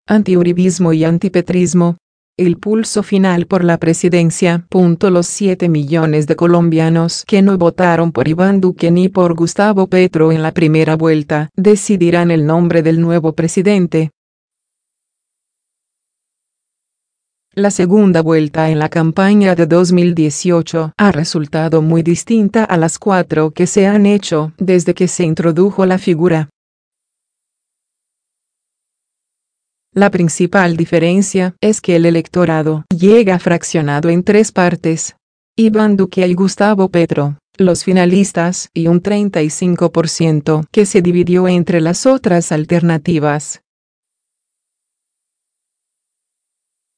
antiuribismo y antipetrismo. El pulso final por la presidencia. Los 7 millones de colombianos que no votaron por Iván Duque ni por Gustavo Petro en la primera vuelta decidirán el nombre del nuevo presidente. La segunda vuelta en la campaña de 2018 ha resultado muy distinta a las 4 que se han hecho desde que se introdujo la figura. La principal diferencia es que el electorado llega fraccionado en 3 partes: Iván Duque y Gustavo Petro, los finalistas, y un 35% que se dividió entre las otras alternativas.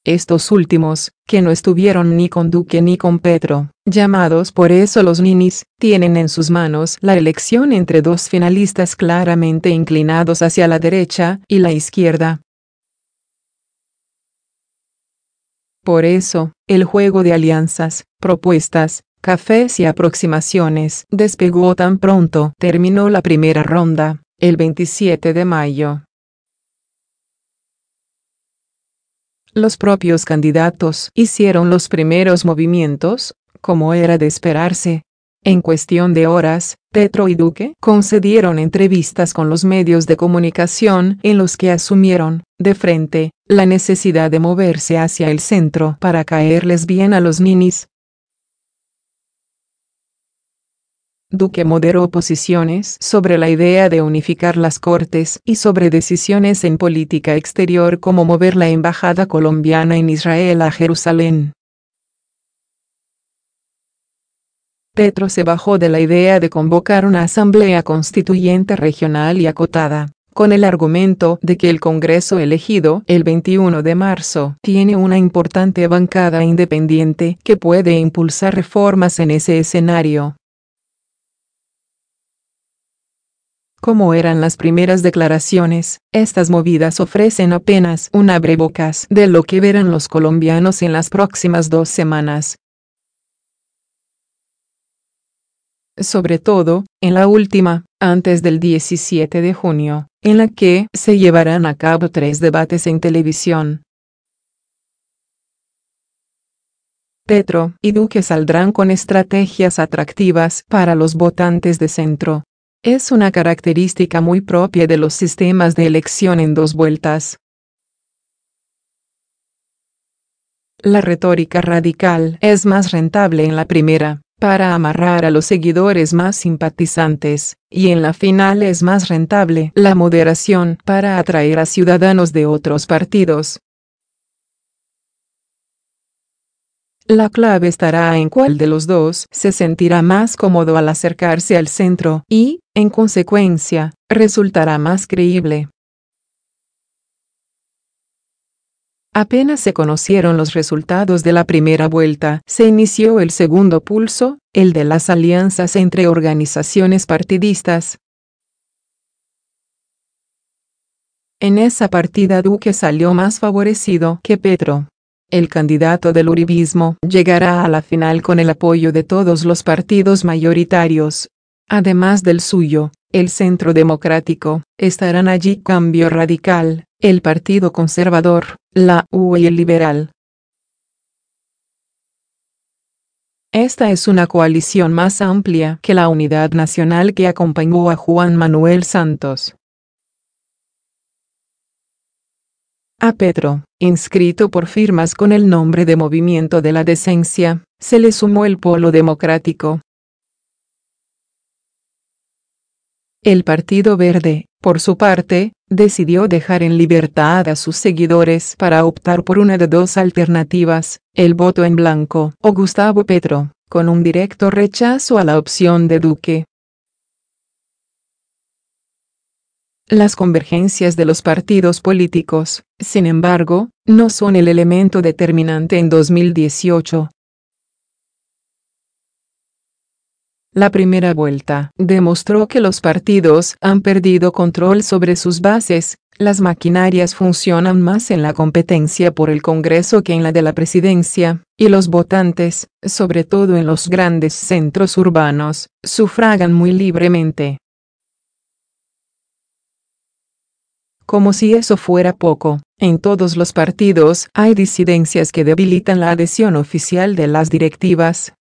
Estos últimos, que no estuvieron ni con Duque ni con Petro, llamados por eso los ninis, tienen en sus manos la elección entre 2 finalistas claramente inclinados hacia la derecha y la izquierda. Por eso, el juego de alianzas, propuestas, cafés y aproximaciones despegó tan pronto terminó la primera ronda, el 27 de mayo. Los propios candidatos hicieron los primeros movimientos, como era de esperarse. En cuestión de horas, Petro y Duque concedieron entrevistas con los medios de comunicación en los que asumieron, de frente, la necesidad de moverse hacia el centro para caerles bien a los ninis. Duque moderó posiciones sobre la idea de unificar las Cortes y sobre decisiones en política exterior como mover la embajada colombiana en Israel a Jerusalén. Petro se bajó de la idea de convocar una asamblea constituyente regional y acotada, con el argumento de que el Congreso elegido el 21 de marzo tiene una importante bancada independiente que puede impulsar reformas en ese escenario. Como eran las primeras declaraciones, estas movidas ofrecen apenas un abrebocas de lo que verán los colombianos en las próximas 2 semanas. Sobre todo, en la última, antes del 17 de junio, en la que se llevarán a cabo 3 debates en televisión. Petro y Duque saldrán con estrategias atractivas para los votantes de centro. Es una característica muy propia de los sistemas de elección en 2 vueltas. La retórica radical es más rentable en la primera, para amarrar a los seguidores más simpatizantes, y en la final es más rentable la moderación para atraer a ciudadanos de otros partidos. La clave estará en cuál de los dos se sentirá más cómodo al acercarse al centro y, en consecuencia, resultará más creíble. Apenas se conocieron los resultados de la primera vuelta, se inició el segundo pulso, el de las alianzas entre organizaciones partidistas. En esa partida Duque salió más favorecido que Petro. El candidato del uribismo llegará a la final con el apoyo de todos los partidos mayoritarios. Además del suyo, el Centro Democrático, estarán allí Cambio Radical, el Partido Conservador, la U y el Liberal. Esta es una coalición más amplia que la Unidad Nacional que acompañó a Juan Manuel Santos. A Petro, inscrito por firmas con el nombre de Movimiento de la Decencia, se le sumó el Polo Democrático. El Partido Verde, por su parte, decidió dejar en libertad a sus seguidores para optar por una de 2 alternativas, el voto en blanco o Gustavo Petro, con un directo rechazo a la opción de Duque. Las convergencias de los partidos políticos, sin embargo, no son el elemento determinante en 2018. La primera vuelta demostró que los partidos han perdido control sobre sus bases, las maquinarias funcionan más en la competencia por el Congreso que en la de la presidencia, y los votantes, sobre todo en los grandes centros urbanos, sufragan muy libremente. Como si eso fuera poco, en todos los partidos hay disidencias que debilitan la adhesión oficial de las directivas.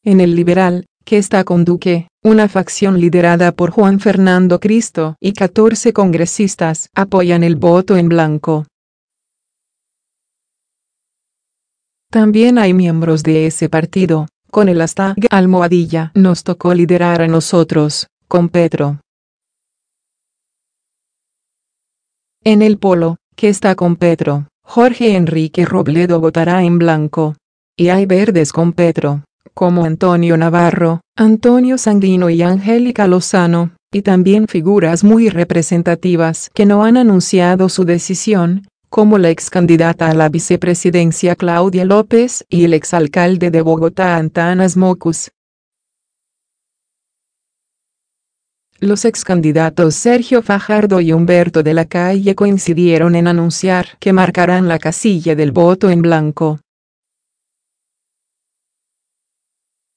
En el liberal, que está con Duque, una facción liderada por Juan Fernando Cristo y 14 congresistas apoyan el voto en blanco. También hay miembros de ese partido, con el hashtag almohadilla nos tocó liderar a nosotros, con Petro. En el polo, que está con Petro, Jorge Enrique Robledo votará en blanco. Y hay verdes con Petro, como Antonio Navarro, Antonio Sanguino y Angélica Lozano, y también figuras muy representativas que no han anunciado su decisión, como la excandidata a la vicepresidencia Claudia López y el exalcalde de Bogotá Antanas Mockus. Los excandidatos Sergio Fajardo y Humberto de la Calle coincidieron en anunciar que marcarán la casilla del voto en blanco.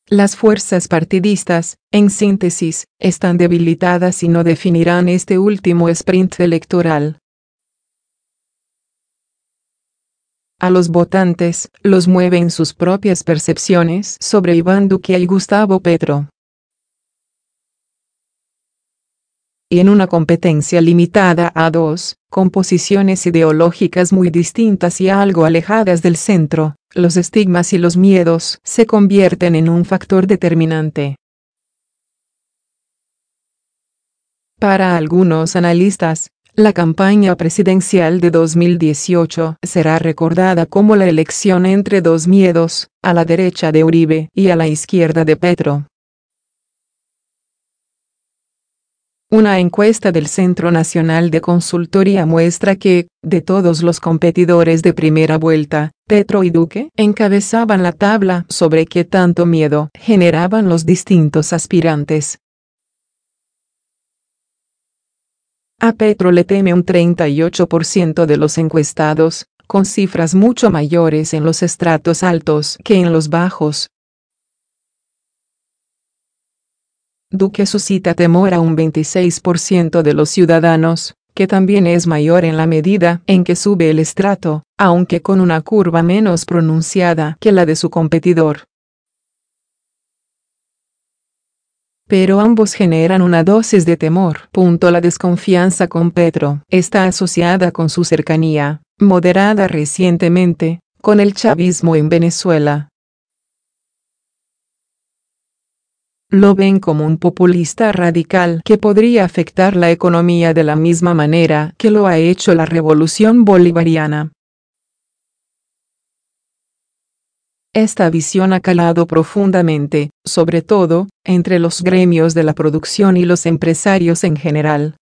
Las fuerzas partidistas, en síntesis, están debilitadas y no definirán este último sprint electoral. A los votantes, los mueven sus propias percepciones sobre Iván Duque y Gustavo Petro. Y en una competencia limitada a dos, con posiciones ideológicas muy distintas y algo alejadas del centro, los estigmas y los miedos se convierten en un factor determinante. Para algunos analistas, la campaña presidencial de 2018 será recordada como la elección entre dos miedos, a la derecha de Uribe y a la izquierda de Petro. Una encuesta del Centro Nacional de Consultoría muestra que, de todos los competidores de primera vuelta, Petro y Duque encabezaban la tabla sobre qué tanto miedo generaban los distintos aspirantes. A Petro le teme un 38% de los encuestados, con cifras mucho mayores en los estratos altos que en los bajos. Duque suscita temor a un 26% de los ciudadanos, que también es mayor en la medida en que sube el estrato, aunque con una curva menos pronunciada que la de su competidor. Pero ambos generan una dosis de temor. La desconfianza con Petro está asociada con su cercanía, moderada recientemente, con el chavismo en Venezuela. Lo ven como un populista radical que podría afectar la economía de la misma manera que lo ha hecho la revolución bolivariana. Esta visión ha calado profundamente, sobre todo, entre los gremios de la producción y los empresarios en general.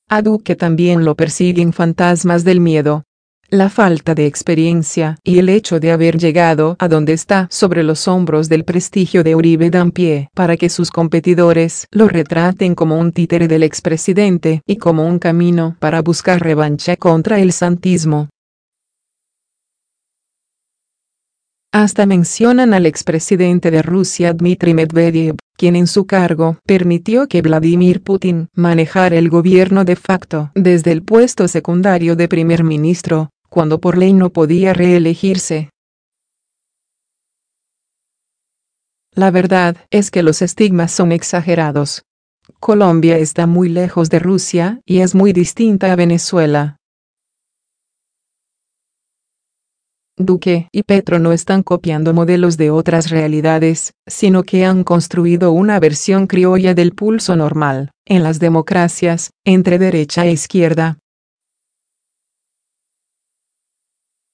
A Duque también lo persiguen fantasmas del miedo. La falta de experiencia y el hecho de haber llegado a donde está sobre los hombros del prestigio de Uribe dan pie para que sus competidores lo retraten como un títere del expresidente y como un camino para buscar revancha contra el santismo. Hasta mencionan al expresidente de Rusia Dmitry Medvedev, quien en su cargo permitió que Vladimir Putin manejara el gobierno de facto desde el puesto secundario de primer ministro, cuando por ley no podía reelegirse. La verdad es que los estigmas son exagerados. Colombia está muy lejos de Rusia y es muy distinta a Venezuela. Duque y Petro no están copiando modelos de otras realidades, sino que han construido una versión criolla del pulso normal, en las democracias, entre derecha e izquierda.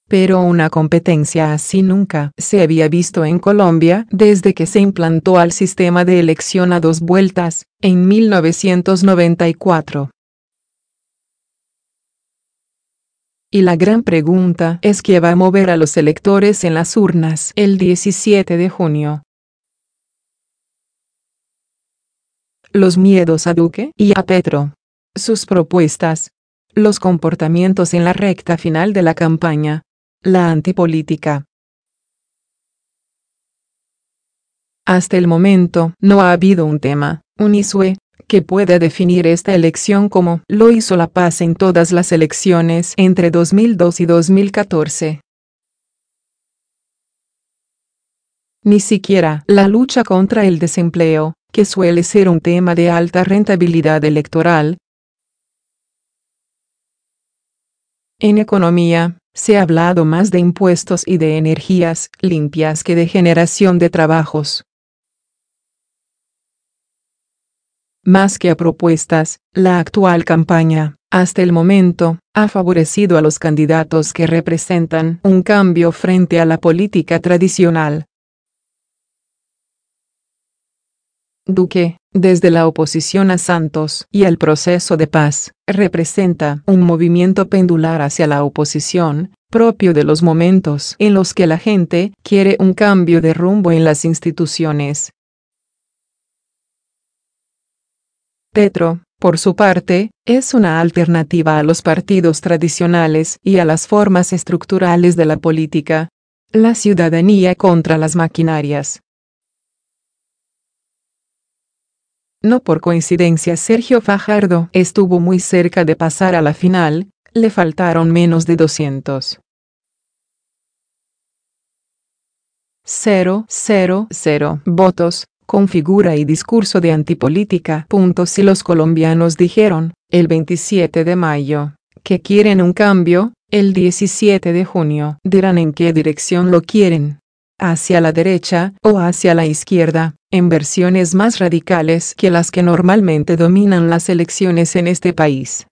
Pero una competencia así nunca se había visto en Colombia desde que se implantó el sistema de elección a dos vueltas, en 1994. Y la gran pregunta es qué va a mover a los electores en las urnas el 17 de junio. Los miedos a Duque y a Petro. Sus propuestas. Los comportamientos en la recta final de la campaña. La antipolítica. Hasta el momento no ha habido un tema, un issue, que pueda definir esta elección como lo hizo La Paz en todas las elecciones entre 2002 y 2014. Ni siquiera la lucha contra el desempleo, que suele ser un tema de alta rentabilidad electoral. En economía, se ha hablado más de impuestos y de energías limpias que de generación de trabajos. Más que a propuestas, la actual campaña, hasta el momento, ha favorecido a los candidatos que representan un cambio frente a la política tradicional. Duque, desde la oposición a Santos y al proceso de paz, representa un movimiento pendular hacia la oposición, propio de los momentos en los que la gente quiere un cambio de rumbo en las instituciones. Petro, por su parte, es una alternativa a los partidos tradicionales y a las formas estructurales de la política. La ciudadanía contra las maquinarias. No por coincidencia Sergio Fajardo estuvo muy cerca de pasar a la final, le faltaron menos de 200.000 votos, con figura y discurso de antipolítica. Si los colombianos dijeron, el 27 de mayo, que quieren un cambio, el 17 de junio dirán en qué dirección lo quieren. Hacia la derecha o hacia la izquierda, en versiones más radicales que las que normalmente dominan las elecciones en este país.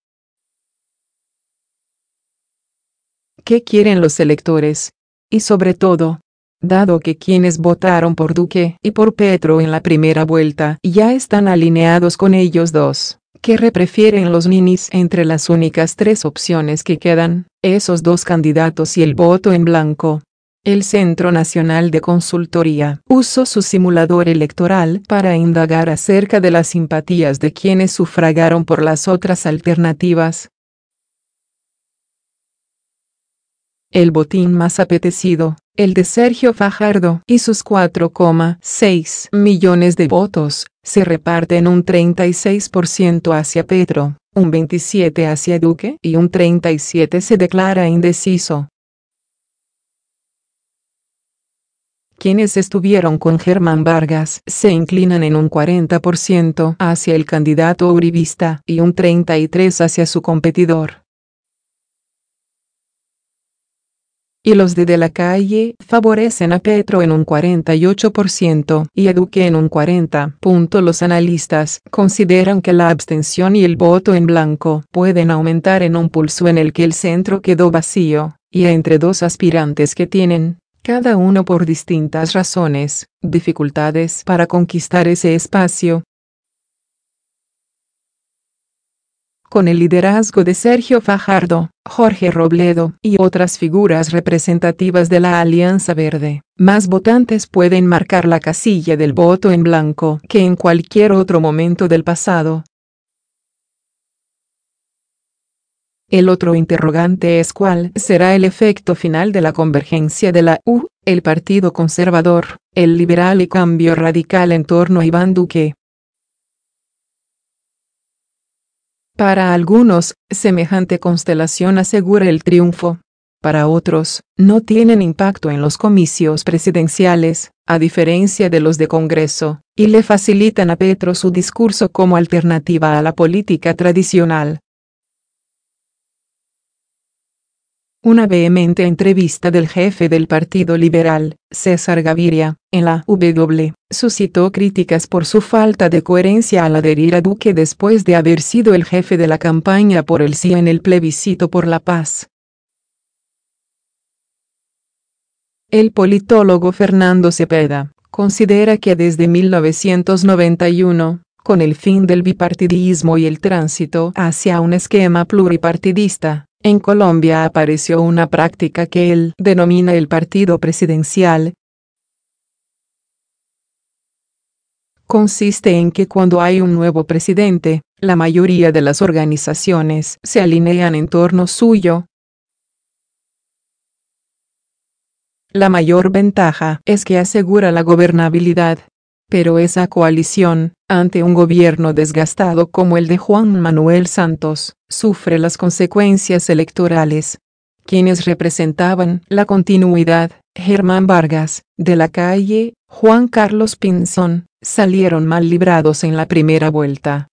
¿Qué quieren los electores? Y sobre todo, dado que quienes votaron por Duque y por Petro en la primera vuelta ya están alineados con ellos dos, ¿qué prefieren los ninis entre las únicas tres opciones que quedan, esos dos candidatos y el voto en blanco? El Centro Nacional de Consultoría usó su simulador electoral para indagar acerca de las simpatías de quienes sufragaron por las otras alternativas. El botín más apetecido, el de Sergio Fajardo y sus 4,6 millones de votos, se reparten un 36% hacia Petro, un 27% hacia Duque y un 37% se declara indeciso. Quienes estuvieron con Germán Vargas se inclinan en un 40% hacia el candidato uribista y un 33% hacia su competidor. Y los de la Calle favorecen a Petro en un 48% y a Duque en un 40%. Los analistas consideran que la abstención y el voto en blanco pueden aumentar en un pulso en el que el centro quedó vacío, y entre dos aspirantes que tienen, cada uno por distintas razones, dificultades para conquistar ese espacio. Con el liderazgo de Sergio Fajardo, Jorge Robledo y otras figuras representativas de la Alianza Verde, más votantes pueden marcar la casilla del voto en blanco que en cualquier otro momento del pasado. El otro interrogante es cuál será el efecto final de la convergencia de la U, el Partido Conservador, el Liberal y Cambio Radical en torno a Iván Duque. Para algunos, semejante constelación asegura el triunfo. Para otros, no tienen impacto en los comicios presidenciales, a diferencia de los de Congreso, y le facilitan a Petro su discurso como alternativa a la política tradicional. Una vehemente entrevista del jefe del Partido Liberal, César Gaviria, en la W, suscitó críticas por su falta de coherencia al adherir a Duque después de haber sido el jefe de la campaña por el sí en el plebiscito por la paz. El politólogo Fernando Cepeda considera que desde 1991, con el fin del bipartidismo y el tránsito hacia un esquema pluripartidista, en Colombia apareció una práctica que él denomina el partido presidencial. Consiste en que cuando hay un nuevo presidente, la mayoría de las organizaciones se alinean en torno suyo. La mayor ventaja es que asegura la gobernabilidad. Pero esa coalición, ante un gobierno desgastado como el de Juan Manuel Santos, sufre las consecuencias electorales. Quienes representaban la continuidad, Germán Vargas, de la Calle, Juan Carlos Pinzón, salieron mal librados en la primera vuelta.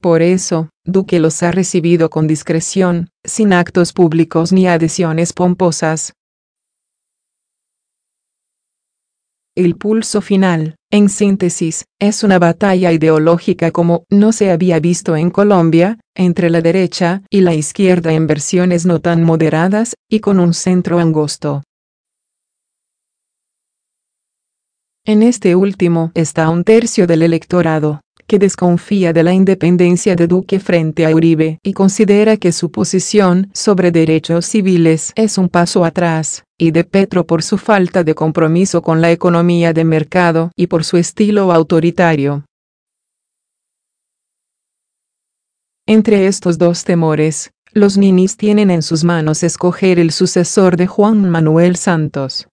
Por eso, Duque los ha recibido con discreción, sin actos públicos ni adhesiones pomposas. El pulso final, en síntesis, es una batalla ideológica como no se había visto en Colombia, entre la derecha y la izquierda en versiones no tan moderadas, y con un centro angosto. En este último está un tercio del electorado, que desconfía de la independencia de Duque frente a Uribe y considera que su posición sobre derechos civiles es un paso atrás, y de Petro por su falta de compromiso con la economía de mercado y por su estilo autoritario. Entre estos dos temores, los ninis tienen en sus manos escoger el sucesor de Juan Manuel Santos.